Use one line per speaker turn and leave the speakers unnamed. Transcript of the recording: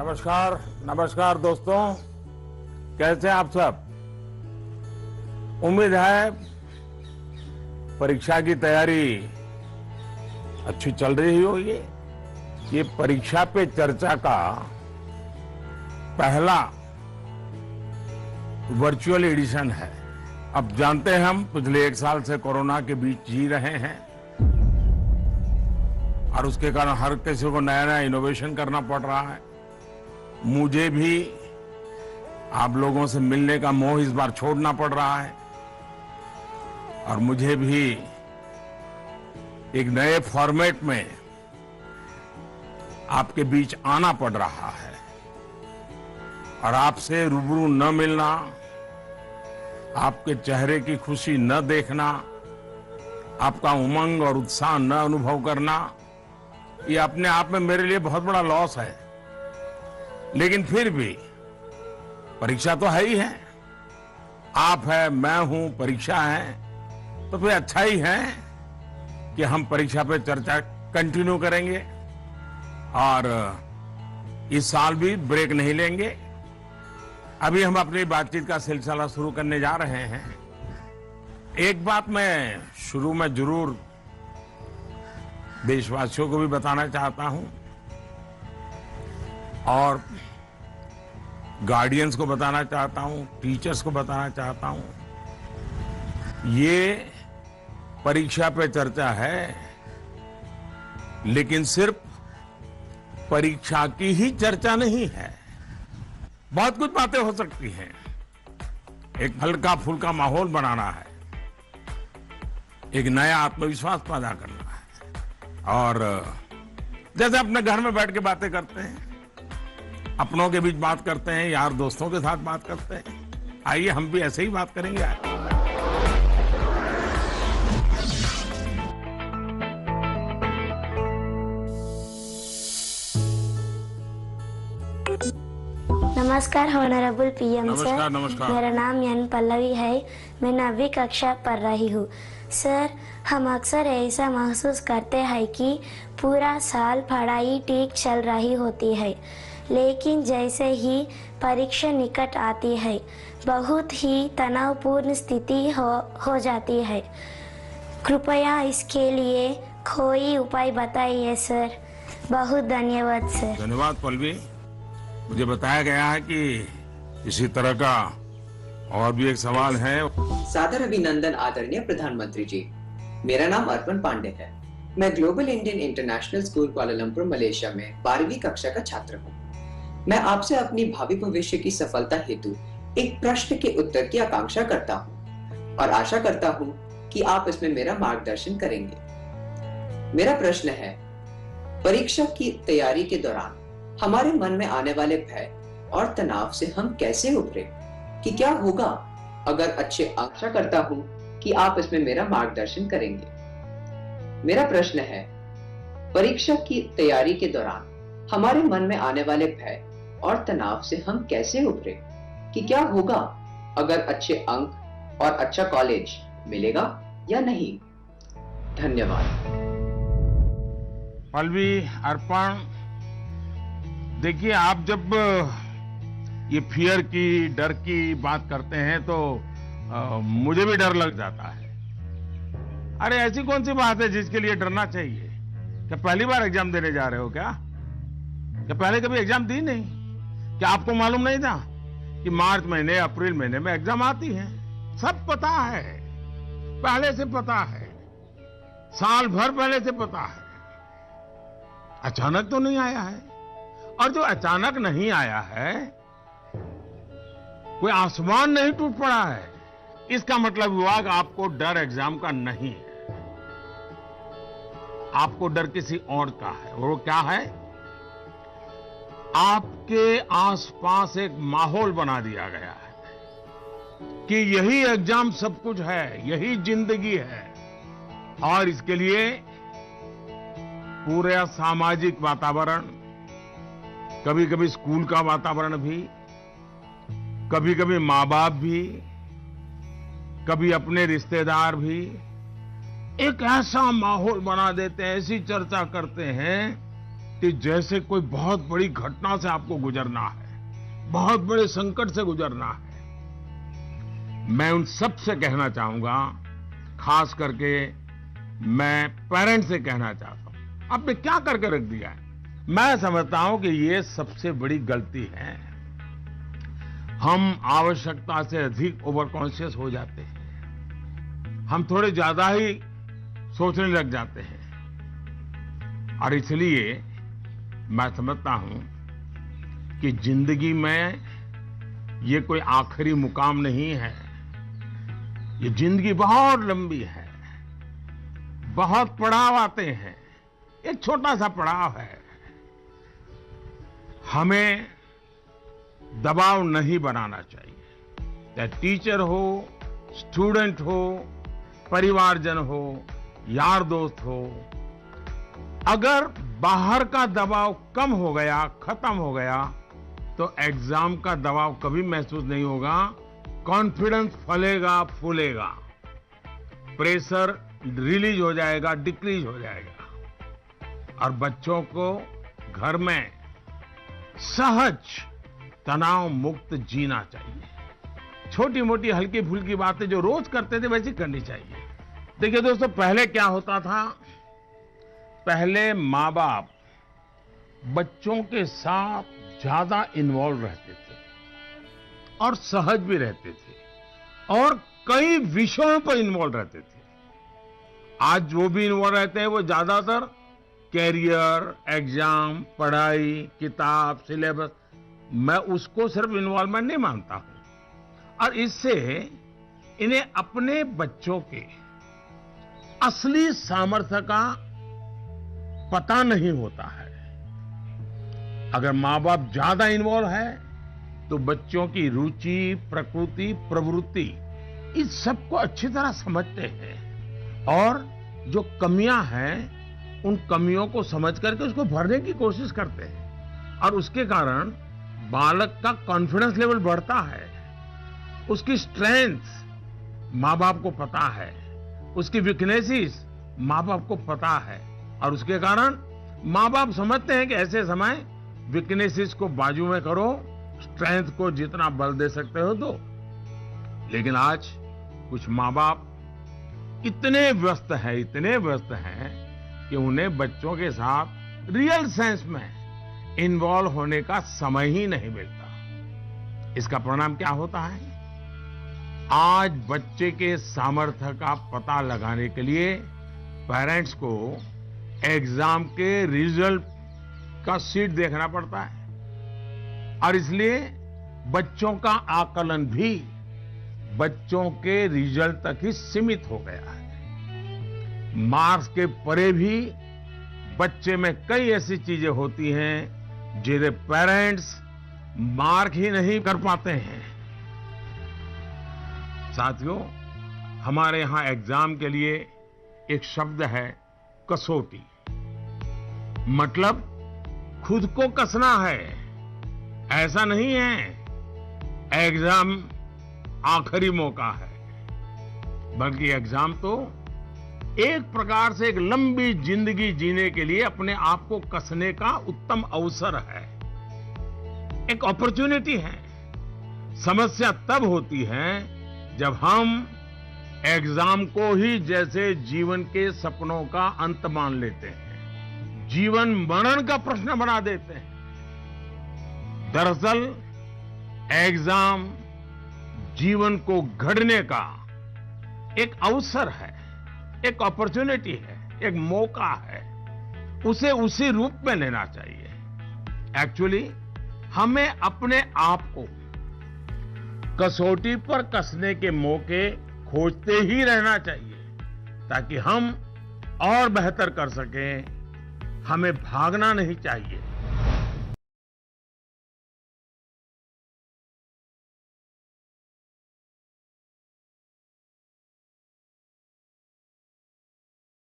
नमस्कार नमस्कार दोस्तों, कैसे हैं आप सब। उम्मीद है परीक्षा की तैयारी अच्छी चल रही होगी। ये परीक्षा पे चर्चा का पहला वर्चुअल एडिशन है। अब जानते हैं हम पिछले 1 साल से कोरोना के बीच जी रहे हैं और उसके कारण हर किसी को नया नया इनोवेशन करना पड़ रहा है। मुझे भी आप लोगों से मिलने का मोह इस बार छोड़ना पड़ रहा है और मुझे भी एक नए फॉर्मेट में आपके बीच आना पड़ रहा है और आपसे रूबरू न मिलना, आपके चेहरे की खुशी न देखना, आपका उमंग और उत्साह न अनुभव करना, ये अपने आप में मेरे लिए बहुत बड़ा लॉस है। लेकिन फिर भी परीक्षा तो है ही है। आप है, मैं हूं, परीक्षा है, तो फिर अच्छा ही है कि हम परीक्षा पे चर्चा कंटिन्यू करेंगे और इस साल भी ब्रेक नहीं लेंगे। अभी हम अपनी बातचीत का सिलसिला शुरू करने जा रहे हैं। एक बात मैं शुरू में जरूर देशवासियों को भी बताना चाहता हूं और गार्डियंस को बताना चाहता हूं, टीचर्स को बताना चाहता हूं। ये परीक्षा पे चर्चा है, लेकिन सिर्फ परीक्षा की ही चर्चा नहीं है। बहुत कुछ बातें हो सकती हैं। एक हल्का फुल्का माहौल बनाना है, एक नया आत्मविश्वास पैदा करना है और जैसे अपने घर में बैठ के बातें करते हैं, अपनों के बीच बात करते हैं, यार दोस्तों के साथ बात करते हैं, आइए हम भी ऐसे ही बात करेंगे।
नमस्कार ऑनरेबल पीएम सर।
नमस्कार नमस्कार।
मेरा नाम एन पल्लवी है। मैं 9वीं कक्षा पढ़ रही हूँ। सर, हम अक्सर ऐसा महसूस करते हैं कि पूरा साल पढ़ाई ठीक चल रही होती है, लेकिन जैसे ही परीक्षा निकट आती है बहुत ही तनावपूर्ण स्थिति हो जाती है। कृपया इसके लिए कोई उपाय बताइए सर। बहुत धन्यवाद सर।
धन्यवाद पल्लवी। मुझे बताया गया है कि इसी तरह का और भी एक सवाल है।
सादर अभिनंदन आदरणीय प्रधानमंत्री जी। मेरा नाम अर्पण पांडे है। मैं global Indian international school Kuala Lumpur Malaysia में 12वीं कक्षा का छात्र हूँ। मैं आपसे अपनी भावी भविष्य की सफलता हेतु एक प्रश्न के उत्तर की आकांक्षा करता हूँ और आशा करता हूँ कि आप इसमें मेरा मार्गदर्शन करेंगे। मेरा प्रश्न है, परीक्षा की तैयारी के दौरान हमारे मन में आने वाले भय और तनाव से हम कैसे उभरे? कि क्या होगा अगर अच्छे आशा करता हूँ कि आप इसमें मेरा मार्गदर्शन करेंगे। मेरा प्रश्न है, परीक्षा की तैयारी के दौरान हमारे मन में आने वाले भय और तनाव से हम कैसे उभरे? कि क्या होगा अगर अच्छे अंक और अच्छा कॉलेज मिलेगा या नहीं? धन्यवाद।
पल्लवी, अर्पण, देखिए आप जब ये फियर की, डर की बात करते हैं तो मुझे भी डर लग जाता है। अरे ऐसी कौन सी बात है जिसके लिए डरना चाहिए? क्या पहली बार एग्जाम देने जा रहे हो क्या पहले कभी एग्जाम दी नहीं? क्या आपको मालूम नहीं था कि मार्च महीने, अप्रैल महीने में एग्जाम आती है? सब पता है, पहले से पता है, साल भर पहले से पता है। अचानक तो नहीं आया है, और जो अचानक नहीं आया है, कोई आसमान नहीं टूट पड़ा है। इसका मतलब हुआ कि आपको डर एग्जाम का नहीं है, आपको डर किसी और का है। वो क्या है? आपके आसपास एक माहौल बना दिया गया है कि यही एग्जाम सब कुछ है, यही जिंदगी है, और इसके लिए पूरा सामाजिक वातावरण, कभी कभी स्कूल का वातावरण भी, कभी कभी माँ बाप भी, कभी अपने रिश्तेदार भी एक ऐसा माहौल बना देते हैं, ऐसी चर्चा करते हैं कि जैसे कोई बहुत बड़ी घटना से आपको गुजरना है, बहुत बड़े संकट से गुजरना है। मैं उन सब से कहना चाहूंगा, खास करके मैं पेरेंट्स से कहना चाहता हूं, आपने क्या करके रख दिया है। मैं समझता हूं कि ये सबसे बड़ी गलती है। हम आवश्यकता से अधिक ओवर कॉन्शियस हो जाते हैं, हम थोड़े ज्यादा ही सोचने लग जाते हैं, और इसलिए मैं समझता हूं कि जिंदगी में ये कोई आखिरी मुकाम नहीं है। ये जिंदगी बहुत लंबी है, बहुत पड़ाव आते हैं, एक छोटा सा पड़ाव है। हमें दबाव नहीं बनाना चाहिए, चाहे टीचर हो, स्टूडेंट हो, परिवारजन हो, यार दोस्त हो। अगर बाहर का दबाव कम हो गया, खत्म हो गया, तो एग्जाम का दबाव कभी महसूस नहीं होगा। कॉन्फिडेंस फलेगा, फूलेगा, प्रेशर रिलीज हो जाएगा, डिक्रीज हो जाएगा, और बच्चों को घर में सहज तनाव मुक्त जीना चाहिए। छोटी मोटी हल्की फुल्की बातें जो रोज करते थे वैसी करनी चाहिए। देखिए दोस्तों, पहले क्या होता था, पहले माँ बाप बच्चों के साथ ज्यादा इन्वॉल्व रहते थे और सहज भी रहते थे और कई विषयों पर इन्वॉल्व रहते थे। आज जो भी इन्वॉल्व रहते हैं वो ज्यादातर कैरियर, एग्जाम, पढ़ाई, किताब, सिलेबस, मैं उसको सिर्फ इन्वॉल्वमेंट नहीं मानता हूं। और इससे इन्हें अपने बच्चों के असली सामर्थ्य का पता नहीं होता है। अगर माँ बाप ज्यादा इन्वॉल्व है तो बच्चों की रुचि, प्रकृति, प्रवृत्ति, इस सबको अच्छी तरह समझते हैं और जो कमियां हैं उन कमियों को समझ करके उसको भरने की कोशिश करते हैं, और उसके कारण बालक का कॉन्फिडेंस लेवल बढ़ता है। उसकी स्ट्रेंथ माँ बाप को पता है, उसकी वीकनेसेस माँ बाप को पता है, और उसके कारण माँ बाप समझते हैं कि ऐसे समय वीकनेसेस को बाजू में करो, स्ट्रेंथ को जितना बल दे सकते हो दो। लेकिन आज कुछ माँ बाप इतने व्यस्त हैं कि उन्हें बच्चों के साथ रियल सेंस में इन्वॉल्व होने का समय ही नहीं मिलता। इसका परिणाम क्या होता है, आज बच्चे के सामर्थ्य का पता लगाने के लिए पेरेंट्स को एग्जाम के रिजल्ट का शीट देखना पड़ता है, और इसलिए बच्चों का आकलन भी बच्चों के रिजल्ट तक ही सीमित हो गया है। मार्क्स के परे भी बच्चे में कई ऐसी चीजें होती हैं जिन्हें पेरेंट्स मार्क ही नहीं कर पाते हैं। साथियों, हमारे यहां एग्जाम के लिए एक शब्द है कसौटी, मतलब खुद को कसना है। ऐसा नहीं है एग्जाम आखिरी मौका है, बल्कि एग्जाम तो एक प्रकार से एक लंबी जिंदगी जीने के लिए अपने आप को कसने का उत्तम अवसर है, एक अपॉर्चुनिटी है। समस्या तब होती है जब हम एग्जाम को ही जैसे जीवन के सपनों का अंत मान लेते हैं, जीवन मरण का प्रश्न बना देते हैं। दरअसल एग्जाम जीवन को गढ़ने का एक अवसर है, एक अपॉर्चुनिटी है, एक मौका है। उसे उसी रूप में लेना चाहिए। एक्चुअली हमें अपने आप को कसौटी पर कसने के मौके खोजते ही रहना चाहिए, ताकि हम और बेहतर कर सकें। हमें भागना नहीं चाहिए,